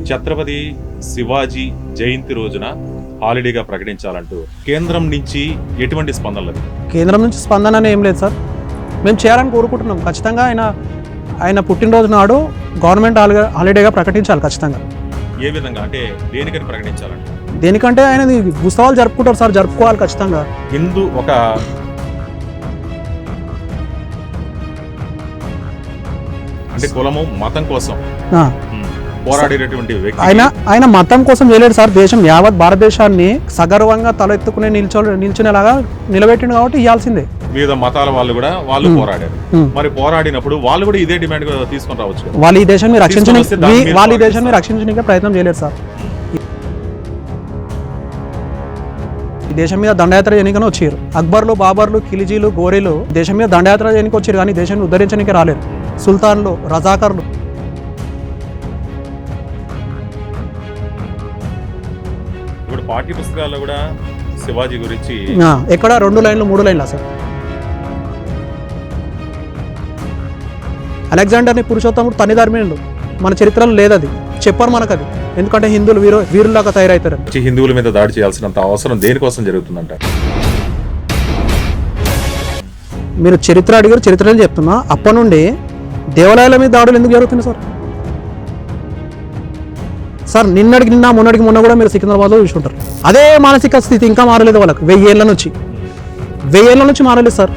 ఛత్రపతి శివాజీ జయంతి రోజున హాలిడేగా ప్రకటించాలంటూ కేంద్రం నుంచి ఎటువంటి స్పందన లేదు? కేంద్రం నుంచి స్పందన ఏం లేదు సార్. మేము చేయాలని కోరుకుంటున్నాం. ఖచ్చితంగా ఆయన పుట్టినరోజు నాడు గవర్నమెంట్ హాలిడేగా ప్రకటించాలి ఖచ్చితంగా. ఏ విధంగా అంటే దేనికని ప్రకటించాలంటే? దేనికంటే ఆయన ఉత్సవాలు జరుపుకుంటారు సార్, జరుపుకోవాలి ఖచ్చితంగా. హిందూ ఒక అంటే కులము మతం కోసం పోరాడేటటువంటి వ్యక్తి ఆయన మతం కోసం చేయలేడు సార్. దేశం యావత్ భారతదేశాన్ని సగర్వంగా తలెత్తుకునే నిల్చునేలాగా నిలబెట్టిండు కాబట్టి ఇవ్వాల్సిందే. వివిధ మతాల వాళ్ళు కూడా పోరాడారు. మరి పోరాడినప్పుడు వాళ్ళు కూడా ఇదే డిమాండ్ తీసుకొని రావచ్చు. వాళ్ళు ఈ దేశాన్ని రక్షించడానికి ప్రయత్నం చేయలేరు సార్. ఈ దేశం మీద దండయాత్ర చేయడానికనే వచ్చారు. అక్బర్లు, బాబర్లు, ఖిల్జీలు, గోరీలు దేశం మీద దండయాత్ర చేయడానికి వచ్చారు, కానీ దేశాన్ని ఉద్ధరించడానికి రాలేరు. సుల్తాన్లు, రజాకర్లు. ఇప్పుడు పాఠ్య పుస్తకాల్లో కూడా శివాజీ గురించి ఎక్కడ 2 లైన్లు 3 లైన్లు సార్. అలెగ్జాండర్ని పురుషోత్తముడు తన్నిధర్మిండు. మన చరిత్రలో లేదు, అది చెప్పారు మనకు. అది ఎందుకంటే హిందువులు వీరులాగా తయారవుతారు. హిందువుల మీద దాడి చేయాల్సినంత అవసరం దేనికోసం జరుగుతుందంట? మీరు చరిత్ర అడిగారు, చరిత్రలు చెప్తున్నా. అప్పటి నుండి దేవాలయాల మీద దాడులు ఎందుకు జరుగుతున్నాయి సార్? నిన్నటికి నిన్న, మొన్నటికి మొన్న కూడా మీరు సికింద్రాబాద్లో చూసుకుంటారు. అదే మానసిక స్థితి ఇంకా మారలేదు వాళ్ళకి. 1000 ఏళ్ళ నుంచి మారలేదు సార్.